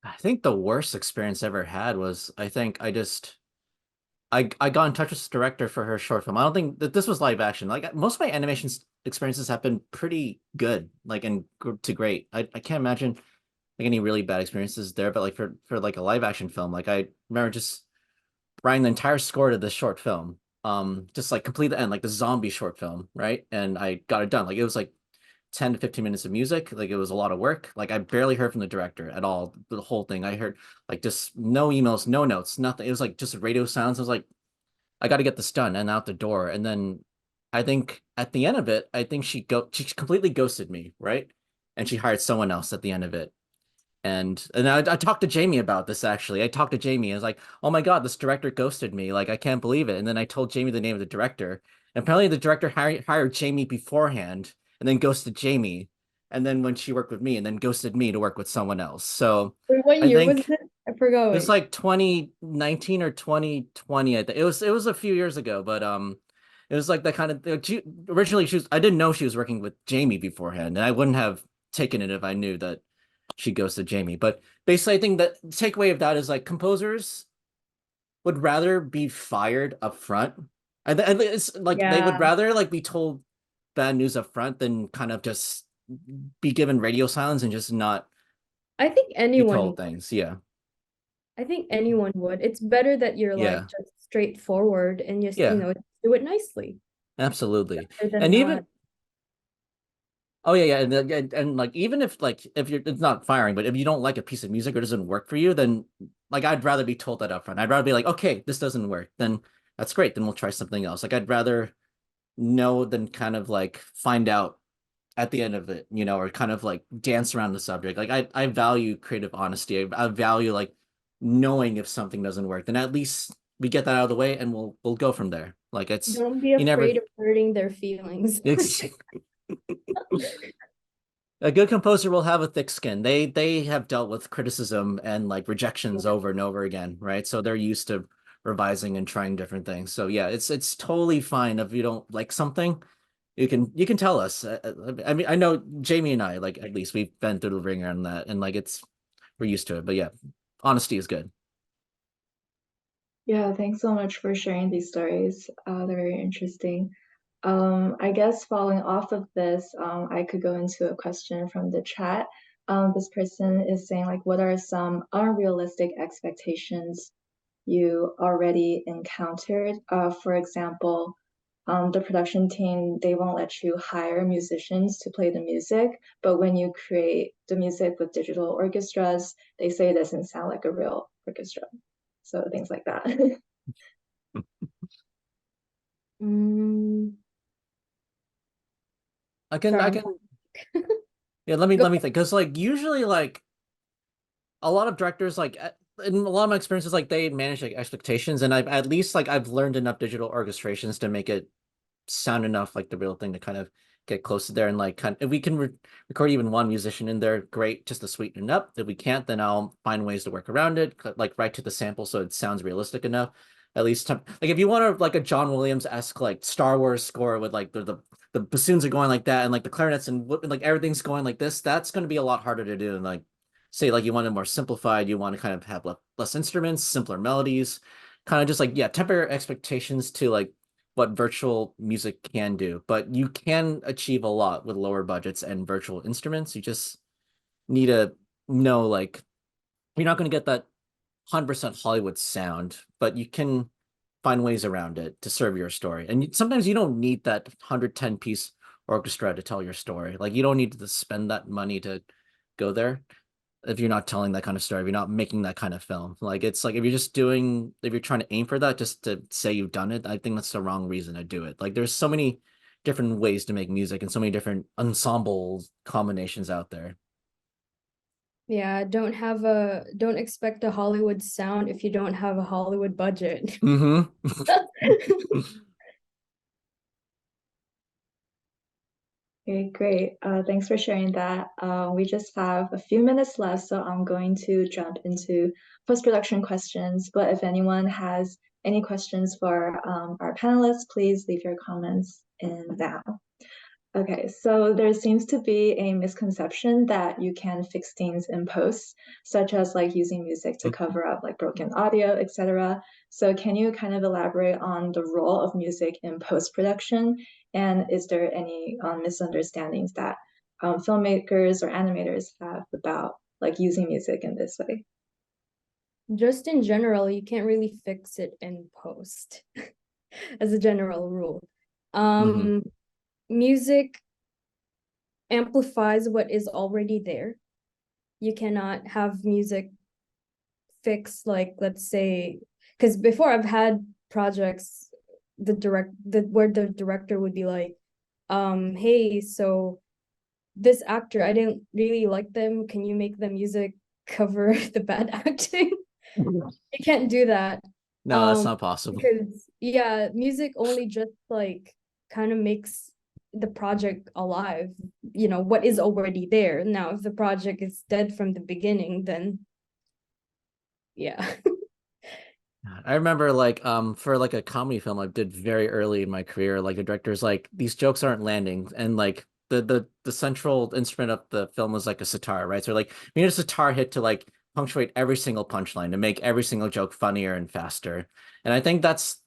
I think the worst experience I ever had was, I think I got in touch with this director for her short film. I don't think that this was live action. Like most of my animation experiences have been pretty good, like and to great. I can't imagine like any really bad experiences there, but like for like a live action film, like I remember just writing the entire score to this short film, just like complete the end, like the zombie short film, right? And I got it done. Like it was like 10 to 15 minutes of music. Like it was a lot of work. Like I barely heard from the director at all. The whole thing. I heard like just no emails, no notes, nothing. It was like just radio sounds. I was like, I got to get this done and out the door. And then I think at the end of it, I think she completely ghosted me, right? And she hired someone else at the end of it. And I talked to Jaimie about this actually. I talked to Jaimie. I was like, "Oh my God, this director ghosted me. Like I can't believe it." And then I told Jaimie the name of the director. And apparently the director hired Jaimie beforehand and then ghosted Jaimie. And then when she worked with me and then ghosted me to work with someone else. So Wait, what I year was think it? I forgot. it was like 2019 or 2020. I think it was a few years ago, but it was like that kind of originally I didn't know she was working with Jaimie beforehand, and I wouldn't have taken it if I knew that she goes to Jaimie. But basically, I think that the takeaway of that is like composers would rather be fired up front. It's like they would Yeah, rather like be told bad news up front than kind of just be given radio silence and just not I think be anyone told things. Yeah. I think anyone would. It's better that you're like Yeah. just straightforward and just, Yeah. do it nicely, Absolutely. rather than And not. even oh yeah, yeah, and like even if like if you're it's not firing, but if you don't like a piece of music or it doesn't work for you, then like I'd rather be told that upfront. I'd rather be like, okay, this doesn't work. Then that's great. Then we'll try something else. Like I'd rather know than kind of like find out at the end of it, or kind of like dance around the subject. Like I value creative honesty. I value like knowing if something doesn't work. Then at least we get that out of the way and we'll go from there. Like it's Don't be you never afraid of hurting their feelings. it's a good composer will have a thick skin. They have dealt with criticism and like rejections over and over again, right? So they're used to revising and trying different things. So yeah, it's totally fine if you don't like something. you can tell us. I mean, I know Jaimie and I, like, at least we've been through the ringer on that, and like we're used to it. But yeah, honesty is good. Yeah, thanks so much for sharing these stories. They're very interesting. I guess following off of this, I could go into a question from the chat. This person is saying, like, what are some unrealistic expectations you already encountered? For example, the production team, they won't let you hire musicians to play the music, but when you create the music with digital orchestras, they say it doesn't sound like a real orchestra. So things like that. I can yeah, let me think, because like usually like a lot of directors, like in a lot of my experiences, like they manage like expectations, and I've at least like I've learned enough digital orchestrations to make it sound enough like the real thing to kind of get close to there. And like kind of, if we can record even one musician in there, great, just to sweeten it up. If we can't, then I'll find ways to work around it, like right to the sample so it sounds realistic enough. At least like if you want to like a John Williams-esque like Star Wars score with like the bassoons are going like that, and like the clarinets and like everything's going like this, that's going to be a lot harder to do. And like say like you want it more simplified, you want to kind of have less instruments, simpler melodies, kind of just like, yeah, temper your expectations to like what virtual music can do. But you can achieve a lot with lower budgets and virtual instruments. You just need to know, like, you're not going to get that 100% Hollywood sound, but you can find ways around it to serve your story. And sometimes you don't need that 110-piece orchestra to tell your story. Like, you don't need to spend that money to go there if you're not telling that kind of story, if you're not making that kind of film. Like, it's like, if you're trying to aim for that just to say you've done it, I think that's the wrong reason to do it. Like, there's so many different ways to make music and so many different ensemble combinations out there. Yeah, don't expect a Hollywood sound if you don't have a Hollywood budget. Mm-hmm. Okay, great. Thanks for sharing that. We just have a few minutes left, so I'm going to jump into post-production questions. But if anyone has any questions for our panelists, please leave your comments in now. Okay, so there seems to be a misconception that you can fix things in post, such as like using music to cover up like broken audio, etc. So can you kind of elaborate on the role of music in post-production? And is there any misunderstandings that filmmakers or animators have about like using music in this way? Just in general, you can't really fix it in post as a general rule. Music amplifies what is already there. You cannot have music fix, like, let's say, because before I've had projects where the director would be like, hey, so this actor, I didn't really like them, can you make the music cover the bad acting? You can't do that. No, that's not possible. Because yeah, music only just like kind of makes the project alive, what is already there. Now if the project is dead from the beginning, then yeah. I remember like for like a comedy film I did very early in my career, like the director's like, these jokes aren't landing, and like the central instrument of the film was like a sitar, right? So like we need a sitar hit to like punctuate every single punchline to make every single joke funnier and faster. And I think that's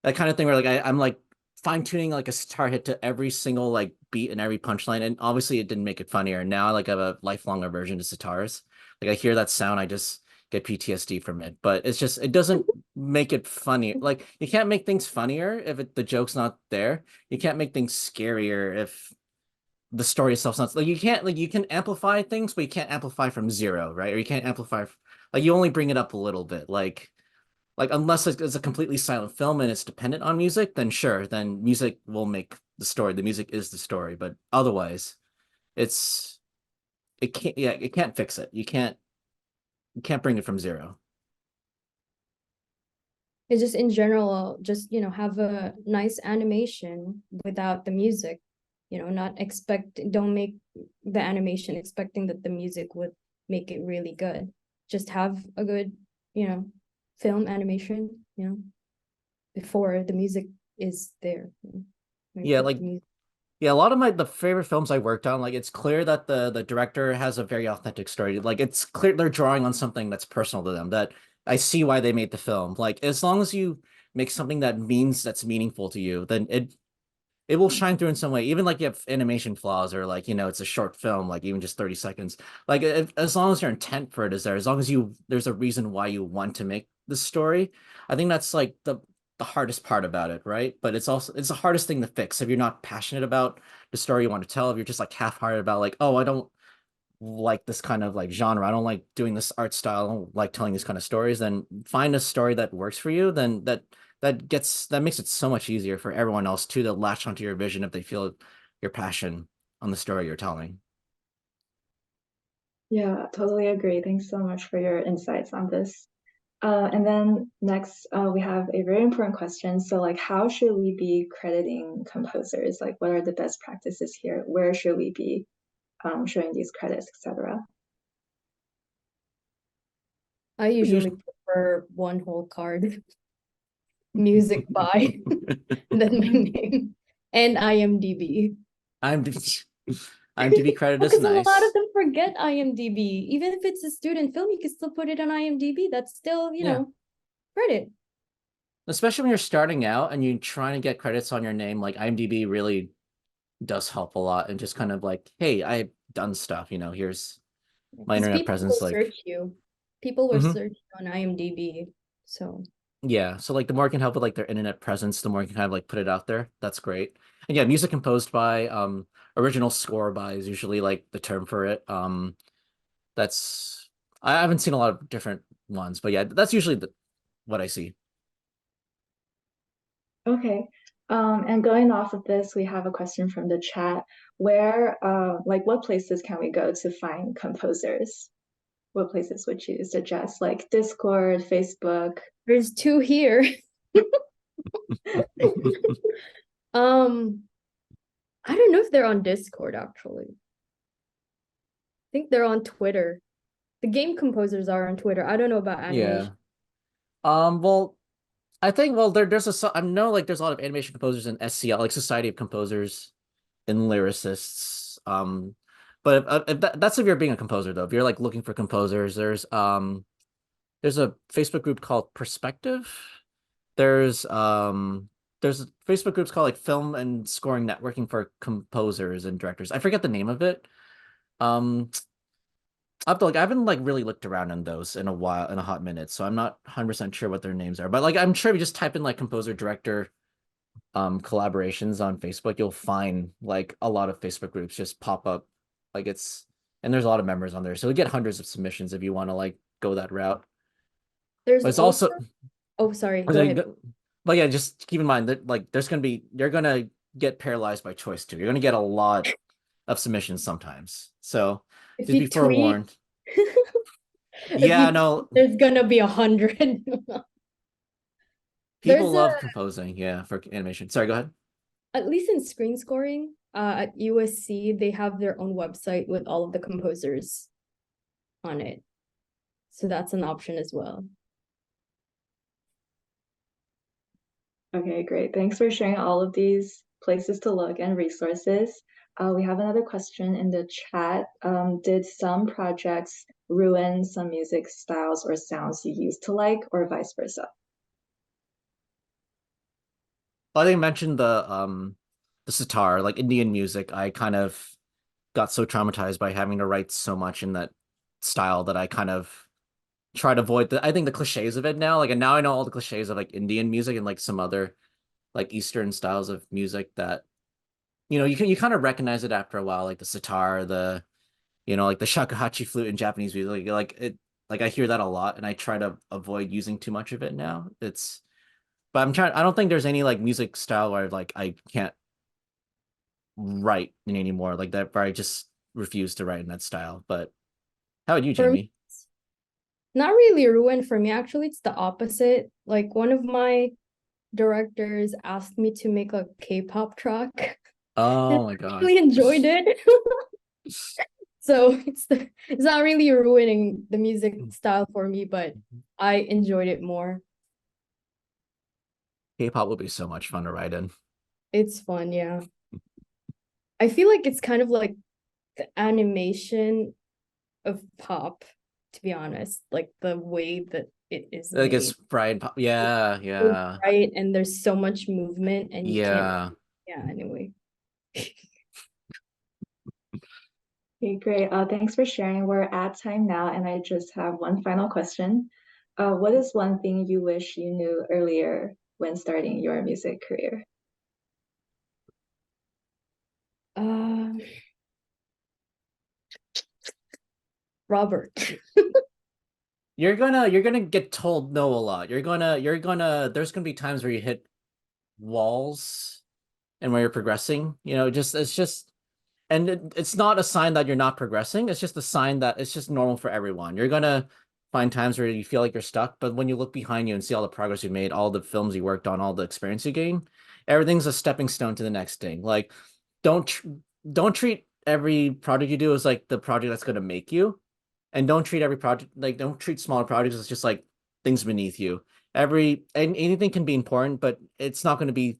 that kind of thing where like I'm like fine-tuning like a sitar hit to every single like beat and every punchline, and obviously it didn't make it funnier. And now like I have a lifelong aversion to sitars. Like I hear that sound, I just get PTSD from it. But it's just, it doesn't make it funny. Like you can't make things funnier if the joke's not there. You can't make things scarier if the story itself's not, like, you can't, like, you can amplify things, but you can't amplify from zero, right? Or you can't amplify, like, you only bring it up a little bit. Like unless it's a completely silent film and it's dependent on music, then sure, then music will make the story. The music is the story. But otherwise, it's it can't fix it. You can't bring it from zero. It's just in general, just have a nice animation without the music. Don't make the animation expecting that the music would make it really good. Just have a good, film animation, before the music is there. Yeah, like Yeah, a lot of the favorite films I worked on, like it's clear that the director has a very authentic story. Like it's clear they're drawing on something that's personal to them, that I see why they made the film. Like as long as you make something that's meaningful to you, then it will shine through in some way. Even like you have animation flaws or like, it's a short film, like even just 30 seconds. Like as long as your intent for it is there, as long as there's a reason why you want to make this story, I think that's like the hardest part about it, right? But it's the hardest thing to fix if you're not passionate about the story you want to tell, if you're just like half-hearted about like, oh, I don't like this kind of like genre, I don't like doing this art style, I don't like telling these kind of stories, then find a story that works for you, then that makes it so much easier for everyone else too to latch onto your vision if they feel your passion on the story you're telling. Yeah, totally agree. Thanks so much for your insights on this. And then next, we have a very important question. So, like, how should we be crediting composers? Like, what are the best practices here? Where should we be showing these credits, etc.? I usually prefer one whole card, music by, then my name, and IMDb. IMDb credit is Because a lot of nice. them forget IMDb. Even if it's a student film, you can still put it on IMDb. That's still, Yeah. credit. Especially when you're starting out and you're trying to get credits on your name, like IMDb really does help a lot, and just kind of like, hey, I've done stuff, here's my Because internet people will presence, like search you. People will Mhm. search you on IMDb. So Yeah, so like the more it can help with like their internet presence, the more you can kind of like put it out there. That's great. And yeah, music composed by, original score by is usually like the term for it. That's I haven't seen a lot of different ones, but yeah, that's usually what I see. Okay. And going off of this, we have a question from the chat. Like, what places can we go to find composers? What places would you suggest? Like Discord, Facebook? there's two here. I don't know if they're on Discord actually. I think they're on Twitter. The game composers are on Twitter. I don't know about Yeah. animation. Well, I think I know like there's a lot of animation composers in SCL, like Society of Composers and Lyricists. But that's if you're being a composer though. If you're like looking for composers, there's a Facebook group called Perspective. There's there's Facebook groups called like Film and Scoring Networking for composers and directors. I forget the name of it. Um, I haven't like really looked around in those in a hot minute, so I'm not 100% sure what their names are. But like I'm sure if you just type in like composer director collaborations on Facebook, you'll find like a lot of Facebook groups just pop up. Like and there's a lot of members on there. So you get hundreds of submissions if you want to like go that route. There's But it's also, also oh, sorry, go ahead. But yeah, just keep in mind that like you're gonna get paralyzed by choice too. You're gonna get a lot of submissions sometimes. So If just be you tweet, forewarned. if Yeah, you no, there's gonna be 100. people There's a, love composing, yeah, for animation. Sorry, go ahead. at least in screen scoring, at USC, they have their own website with all of the composers on it. So that's an option as well. Okay, great. Thanks for sharing all of these places to look and resources. We have another question in the chat. Did some projects ruin some music styles or sounds you used to like, or vice versa? Well, I think I mentioned the sitar, like Indian music. I kind of got so traumatized by having to write so much in that style that I kind of try to avoid I think the cliches of it now. Like, and now I know all the cliches of like Indian music and like some other like Eastern styles of music that you kind of recognize it after a while, like the sitar, like the shakuhachi flute in Japanese music, like it, like I hear that a lot, and I try to avoid using too much of it now. But I don't think there's any like music style where like I can't write in anymore, like that, where I just refuse to write in that style. But how about you, For me, Jaimie? not really ruined for me. Actually, it's the opposite. Like one of my directors asked me to make a K-pop track, and Oh my I God. really enjoyed it. So it's not really ruining the music style for me, but I enjoyed it more. K-pop would be so much fun to write in. It's fun, yeah. I feel like it's kind of like the animation of pop, to be honest. Like the way that it is Like it's made. fried pop. Yeah, yeah, Right, and there's so much movement and you can't, yeah. yeah, anyway. Okay, great. Thanks for sharing. We're at time now, and I just have one final question. What is one thing you wish you knew earlier when starting your music career? Um, Robert. You're gonna get told no a lot. There's gonna be times where you hit walls and where you're progressing. You know, it's just and it's not a sign that you're not progressing. It's just a sign that it's just normal for everyone. You're gonna find times where you feel like you're stuck, but when you look behind you and see all the progress you made, all the films you worked on, all the experience you gained, everything's a stepping stone to the next thing. Like, don't tr- don't treat every project you do as like the project that's gonna make you, and don't treat every project like don't treat smaller projects as just like things beneath you. And anything can be important, but it's not going to be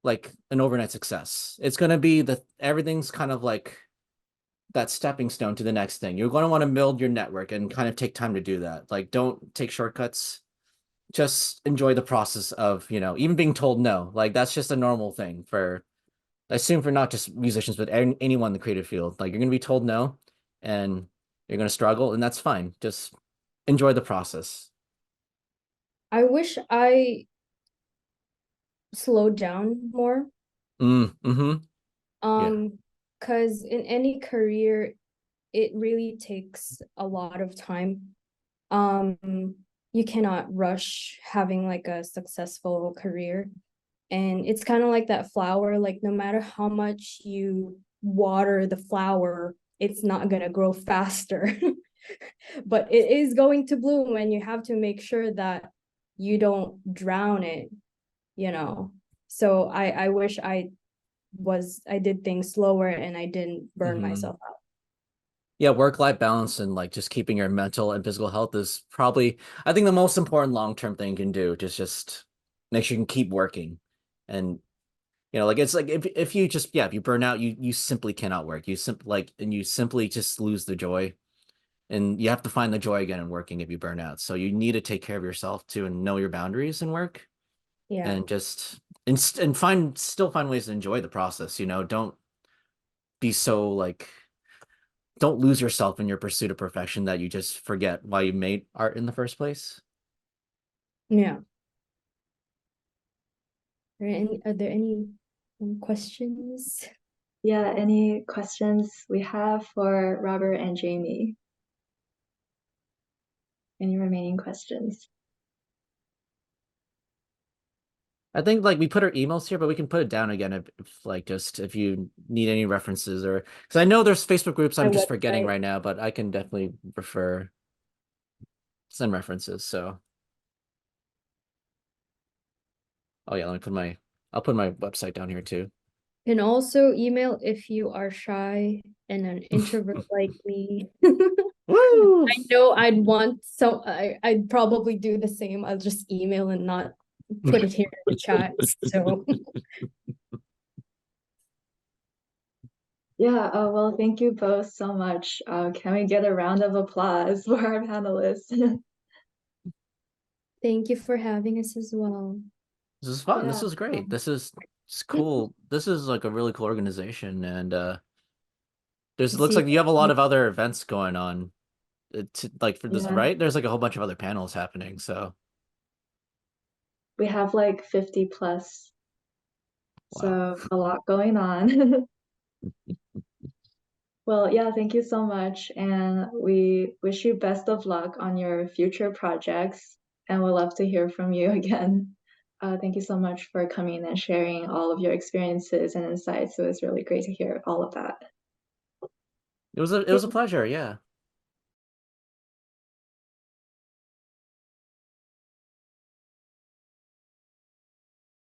like an overnight success. It's going to be everything's kind of like that stepping stone to the next thing. You're going to want to build your network and kind of take time to do that. Like, don't take shortcuts. Just enjoy the process of, even being told no. Like, that's just a normal thing I assume for not just musicians, but anyone in the creative field. Like, you're going to be told no and you're going to struggle, and that's fine. Just enjoy the process. I wish I slowed down more. Mm-hmm. Yeah. Because in any career, it really takes a lot of time. You cannot rush having like a successful career. And it's kind of like that flower, like no matter how much you water the flower, it's not gonna grow faster. But it is going to bloom, and you have to make sure that you don't drown it, you know. So I wish I did things slower and I didn't burn myself out. Yeah, work-life balance and like just keeping your mental and physical health is probably, I think, the most important long-term thing you can do. Just make sure you can keep working. And like it's like if you just if you burn out, you simply cannot work. You simply just lose the joy. And you have to find the joy again in working if you burn out. So you need to take care of yourself too and know your boundaries in work. Yeah. And just and still find ways to enjoy the process. Don't be so like don't lose yourself in your pursuit of perfection that you just forget why you made art in the first place. Yeah. Are there any questions? Yeah, any questions we have for Robert and Jaimie? Any remaining questions? I think like we put our emails here, but we can put it down again if you need any references or because I know there's Facebook groups I'm My just forgetting website. right now, but I can definitely send references. So oh yeah, I'll put my website down here too. And also email if you are shy and an introvert like me. Woo! I know I'd probably do the same. I'll just email and not put it here in the chat. So Yeah, well, thank you both so much. Can we get a round of applause for our panelists? thank you for having us as well. This is fun. This Yeah. is great. It's cool. This is like a really cool organization, and it looks See, like you have a lot of other events going on. Like for this, Yeah. right? There's like a whole bunch of other panels happening. So We have like 50 plus, wow. so a lot going on. Well, yeah, thank you so much. And we wish you best of luck on your future projects. And we'd love to hear from you again. Thank you so much for coming and sharing all of your experiences and insights. It was really great to hear all of that. It was a pleasure. Yeah.